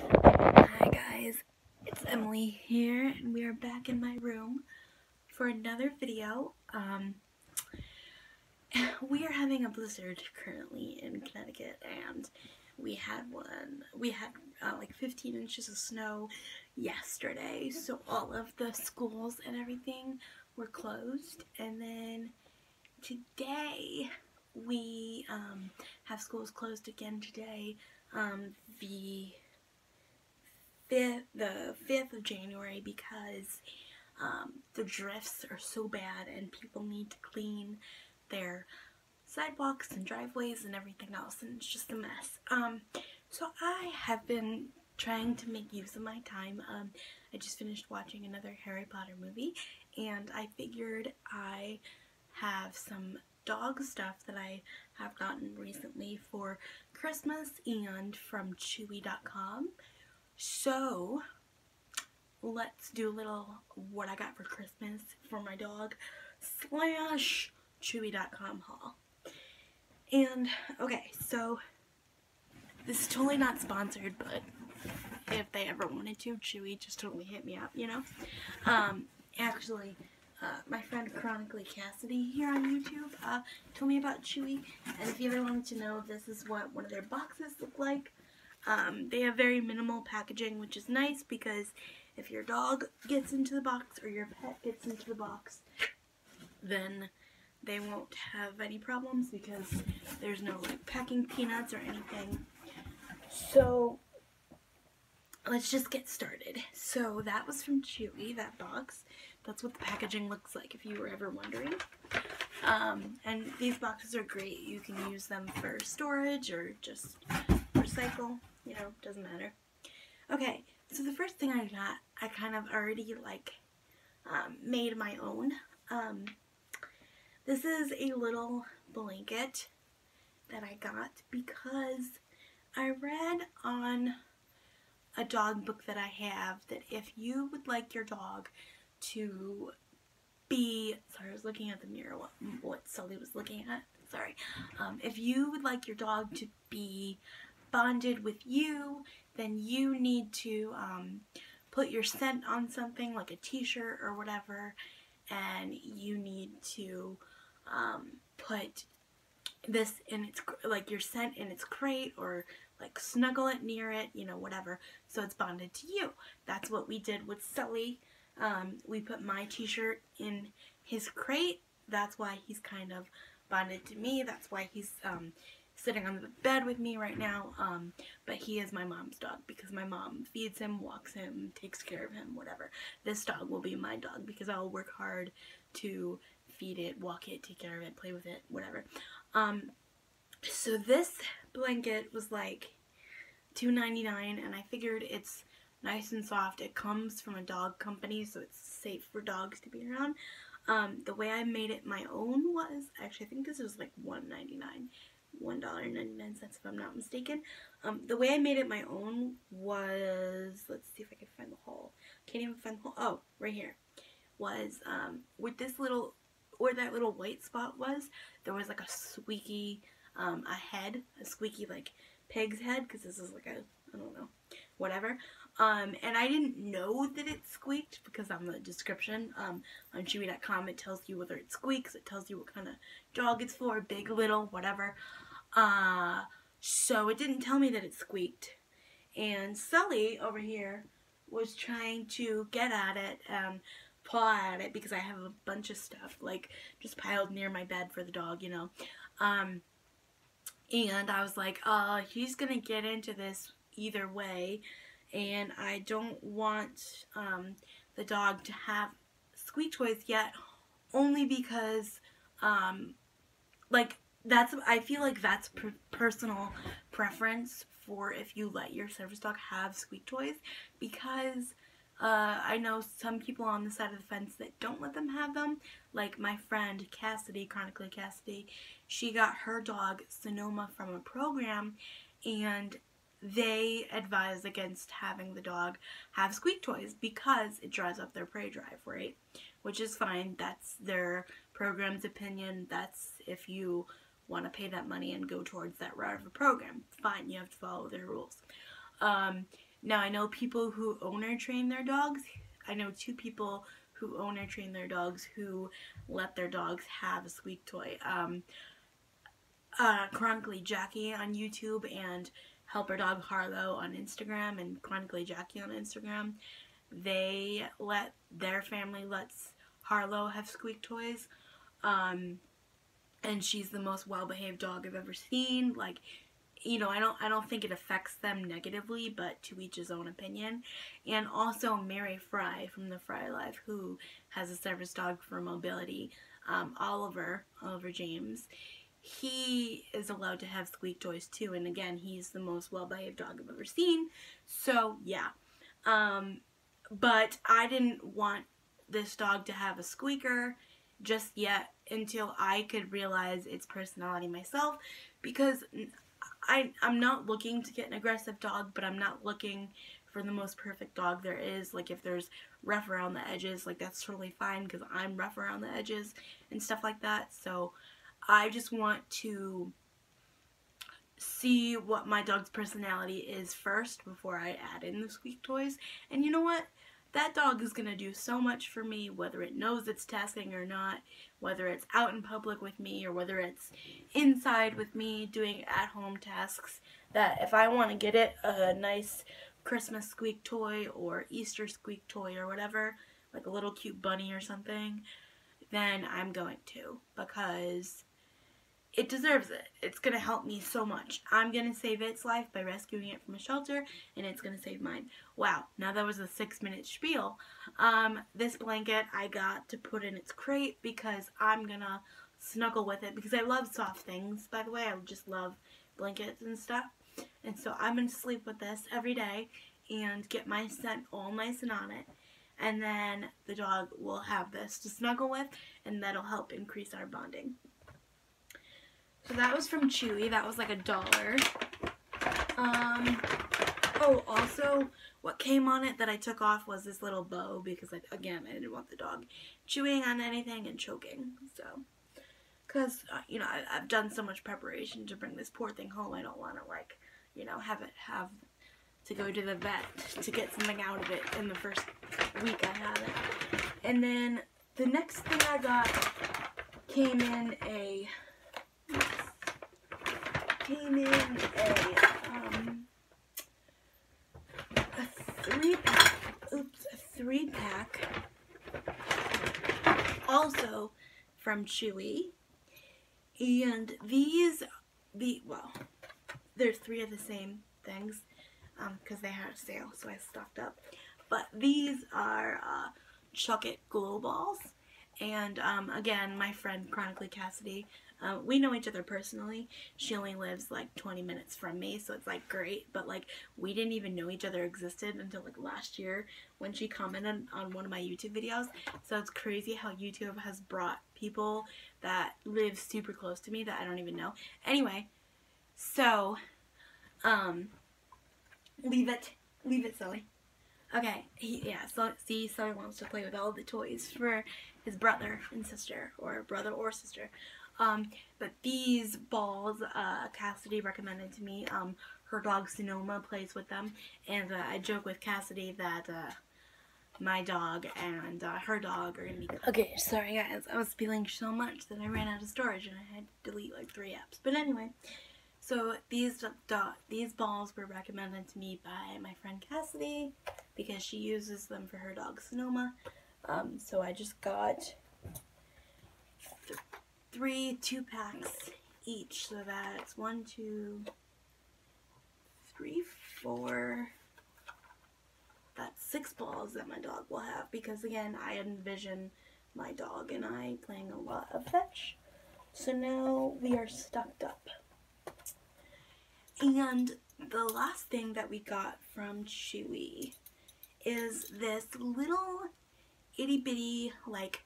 Hi guys, it's Emily here, and we are back in my room for another video. We are having a blizzard currently in Connecticut, and we had like 15 inches of snow yesterday, so all of the schools and everything were closed. And then today we have schools closed again today. The 5th of January, because the drifts are so bad and people need to clean their sidewalks and driveways and everything else, and it's just a mess. So I have been trying to make use of my time. I just finished watching another Harry Potter movie, and I figured I have some dog stuff that I have gotten recently for Christmas and from Chewy.com. So let's do a little what I got for Christmas for my dog / Chewy.com haul. And okay, so this is totally not sponsored, but if they ever wanted to, Chewy, just totally hit me up, you know. Actually, my friend Chronically Cassidy here on YouTube told me about Chewy, and if you ever wanted to know, this is what one of their boxes look like. They have very minimal packaging, which is nice, because if your dog gets into the box or your pet gets into the box, then they won't have any problems, because there's no like packing peanuts or anything. So let's just get started. So that was from Chewy, that box. That's what the packaging looks like, if you were ever wondering. And these boxes are great. You can use them for storage or just recycle, you know, doesn't matter. Okay, so the first thing I got, I kind of already like made my own. This is a little blanket that I got because I read on a dog book that I have that if you would like your dog to be, sorry, I was looking at the mirror what Sully was looking at, sorry. If you would like your dog to be bonded with you, then you need to put your scent on something like a t-shirt or whatever, and you need to put this in its, like your scent in its crate, or like snuggle it near it, you know, whatever, so it's bonded to you. That's what we did with Sully. We put my t-shirt in his crate. That's why he's kind of bonded to me. That's why he's sitting on the bed with me right now. But he is my mom's dog, because my mom feeds him, walks him, takes care of him, whatever. This dog will be my dog, because I'll work hard to feed it, walk it, take care of it, play with it, whatever. So this blanket was like $2.99, and I figured it's nice and soft. It comes from a dog company, so it's safe for dogs to be around. The way I made it my own was, actually I think this was like $1.99, $1.99 if I'm not mistaken. The way I made it my own was, let's see if I can find the hole. Can't even find the hole. Oh, right here. Was with this little, where that little white spot was, there was like a squeaky a head, a squeaky like pig's head, because this is like a, I don't know, whatever. And I didn't know that it squeaked, because on the description on Chewy.com it tells you whether it squeaks, it tells you what kind of dog it's for, big, little, whatever. So it didn't tell me that it squeaked. And Sully over here was trying to get at it and paw at it, because I have a bunch of stuff like just piled near my bed for the dog, you know. And I was like, he's gonna get into this either way, and I don't want the dog to have squeak toys yet, only because like I feel like that's personal preference for if you let your service dog have squeak toys, because I know some people on the side of the fence that don't let them have them. Like my friend Cassidy, Chronically Cassidy, she got her dog Sonoma from a program, and they advise against having the dog have squeak toys because it drives up their prey drive, right? Which is fine. That's their program's opinion. That's if you want to pay that money and go towards that route of a program. Fine, you have to follow their rules. Now, I know people who owner train their dogs. I know 2 people who owner train their dogs who let their dogs have a squeak toy. Chronically Jackie on YouTube and Helper Dog Harlow on Instagram, and Chronically Jackie on Instagram. They let their family lets Harlow have squeak toys, and she's the most well-behaved dog I've ever seen. Like, you know, I don't think it affects them negatively, but to each his own opinion. And also Mary Fry from the Fry Life, who has a service dog for mobility, Oliver James. He is allowed to have squeak toys too, and again, he's the most well-behaved dog I've ever seen. So yeah, but I didn't want this dog to have a squeaker just yet until I could realize its personality myself, because I'm not looking to get an aggressive dog, but I'm not looking for the most perfect dog there is. Like, if there's rough around the edges, like, that's totally fine, because I'm rough around the edges and stuff like that. So I just want to see what my dog's personality is first before I add in the squeak toys. And you know what? That dog is going to do so much for me, whether it knows it's tasking or not, whether it's out in public with me or whether it's inside with me doing at-home tasks, that if I want to get it a nice Christmas squeak toy or Easter squeak toy or whatever, like a little cute bunny or something, then I'm going to, because it deserves it. It's going to help me so much. I'm going to save its life by rescuing it from a shelter, and it's going to save mine. Wow, now that was a 6-minute spiel. This blanket I got to put in its crate because I'm going to snuggle with it, because I love soft things. By the way, I just love blankets and stuff. And so I'm going to sleep with this every day and get my scent all nice and on it. And then the dog will have this to snuggle with, and that'll help increase our bonding. So that was from Chewy. That was like $1. Oh, also, what came on it that I took off was this little bow, because, again, I didn't want the dog chewing on anything and choking. So, because, you know, I've done so much preparation to bring this poor thing home. I don't want to, like, you know, have to go to the vet to get something out of it in the first week I had it. And then the next thing I got came in a 3-pack, also from Chewy, and well, there's 3 of the same things, because they had a sale, so I stocked up, but these are Chuck-It glow balls, and again, my friend Chronically Cassidy, we know each other personally. She only lives like 20 minutes from me, so it's like great, but like we didn't even know each other existed until like last year when she commented on one of my YouTube videos. So it's crazy how YouTube has brought people that live super close to me that I don't even know. Anyway, so leave it Sully. Okay, Sully wants to play with all the toys for his brother and sister, or brother or sister. But these balls, Cassidy recommended to me. Her dog Sonoma plays with them, and I joke with Cassidy that my dog and her dog are gonna be. Okay, sorry guys, I was feeling so much that I ran out of storage and I had to delete like 3 apps. But anyway, so these balls were recommended to me by my friend Cassidy because she uses them for her dog Sonoma. So I just got 3 2-packs each, so that's 1, 2, 3, 4. That's 6 balls that my dog will have, because again, I envision my dog and I playing a lot of fetch. So now we are stocked up. And the last thing that we got from Chewy is this little itty bitty, like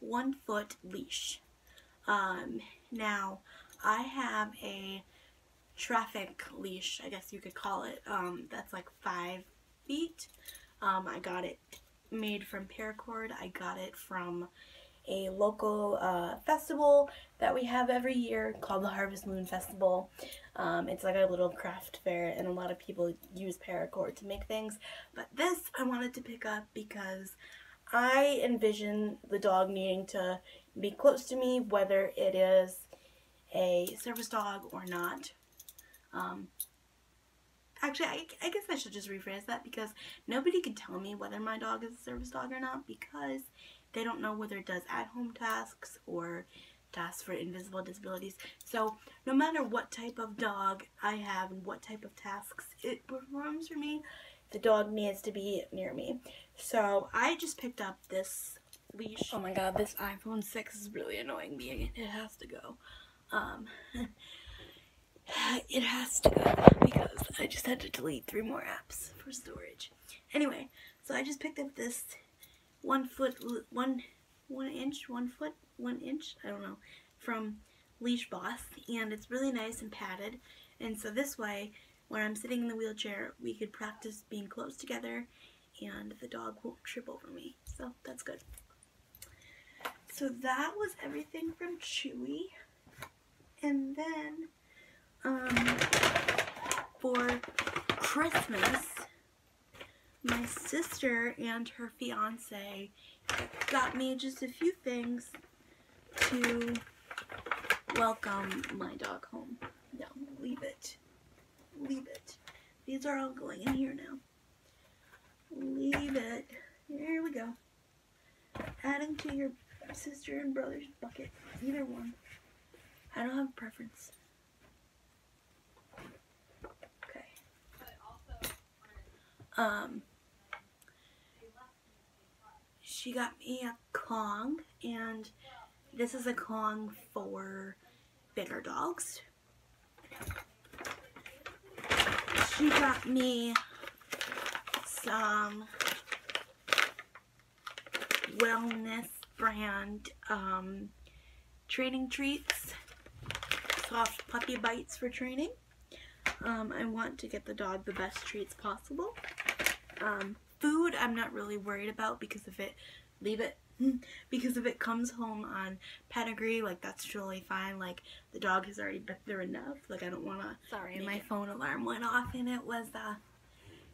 1-foot leash. Now, I have a traffic leash, I guess you could call it, that's like 5 feet. I got it made from paracord. I got it from a local festival that we have every year called the Harvest Moon Festival. It's like a little craft fair, and a lot of people use paracord to make things. But this I wanted to pick up because I envision the dog needing to be close to me, whether it is a service dog or not. Actually, I guess I should just rephrase that, because nobody can tell me whether my dog is a service dog or not, because they don't know whether it does at-home tasks or tasks for invisible disabilities. So no matter what type of dog I have and what type of tasks it performs for me, the dog needs to be near me. So I just picked up this leash. Oh my god, this iPhone 6 is really annoying me. It has to go. It has to go because I just had to delete 3 more apps for storage. Anyway, so I just picked up this 1 inch, I don't know, from Leash Boss, and it's really nice and padded. And so this way, when I'm sitting in the wheelchair, we could practice being close together, and the dog won't trip over me. So that's good. So that was everything from Chewy. And then for Christmas, my sister and her fiance got me just a few things to welcome my dog home. No, leave it. Leave it. These are all going in here now. Leave it. Here we go. Adding to your sister and brother's bucket. Either one. I don't have a preference. Okay. She got me a Kong, and this is a Kong for bigger dogs. She got me some wellness brand training treats. Soft puppy bites for training. I want to get the dog the best treats possible. Food I'm not really worried about, because if it comes home on pedigree, like, that's totally fine. Like, the dog has already been there enough. Like, I don't want to. Sorry, my phone alarm went off and it was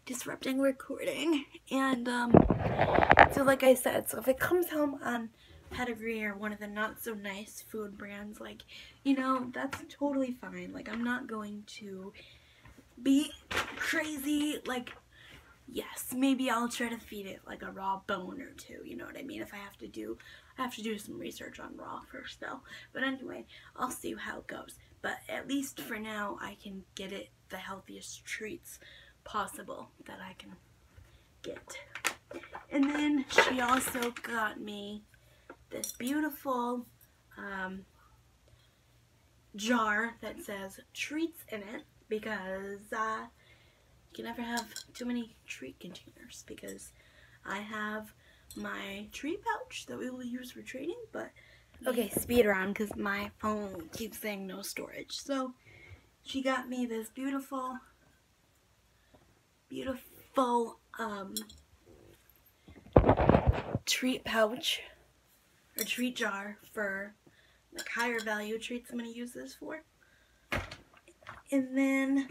disrupting recording. And so like I said, so if it comes home on pedigree or one of the not so nice food brands, like, you know, that's totally fine. Like, I'm not going to be crazy. Like, yes, maybe I'll try to feed it like a raw bone or two, you know what I mean? If I have to do some research on raw first though. But anyway, I'll see how it goes. But at least for now, I can get it the healthiest treats possible that I can get. And then she also got me this beautiful jar that says treats in it, because you can never have too many treat containers, because I have my treat pouch that we will use for training. But okay, speed round, because my phone keeps saying no storage. So she got me this beautiful treat pouch or treat jar for like higher value treats I'm going to use this for. And then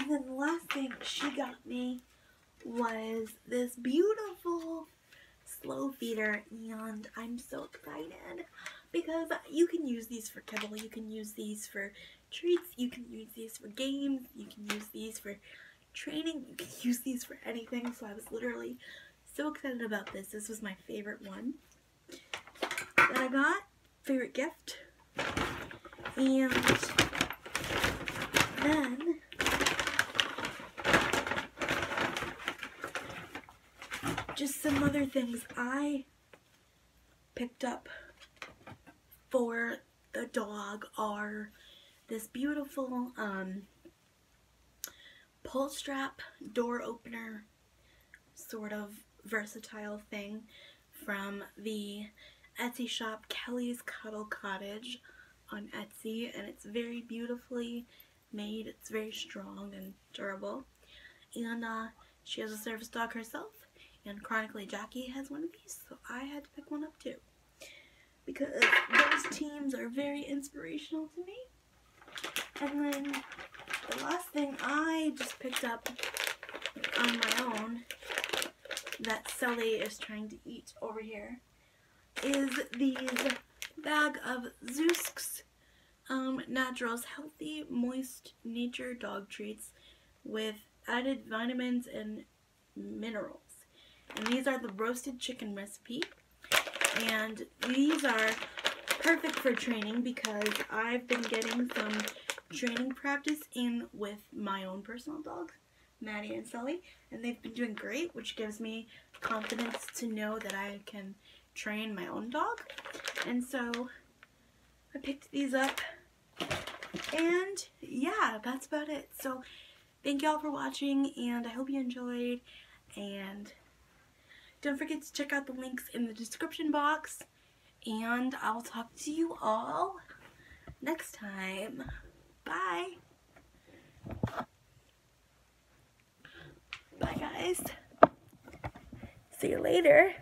the last thing she got me was this beautiful slow feeder, and I'm so excited because you can use these for kibble, you can use these for treats, you can use these for games, you can use these for training, you can use these for anything. So I was literally so excited about this. This was my favorite one that I got, favorite gift. And then just some other things I picked up for the dog are this beautiful pull strap door opener sort of versatile thing from the Etsy shop Kelly's Cuddle Cottage. on Etsy, and it's very beautifully made. It's very strong and durable. And she has a service dog herself, and chronically Jackie has one of these, so I had to pick one up too, because those teams are very inspirational to me. And then the last thing I just picked up on my own that Sully is trying to eat over here is these bag of Zoosk's Naturals Healthy Moist Nature Dog Treats with added vitamins and minerals. And these are the roasted chicken recipe. And these are perfect for training because I've been getting some training practice in with my own personal dogs, Maddie and Sully, and they've been doing great, which gives me confidence to know that I can train my own dog. And so I picked these up, and yeah, that's about it. So thank y'all for watching, and I hope you enjoyed, and don't forget to check out the links in the description box, and I'll talk to you all next time. Bye. Bye, guys. See you later.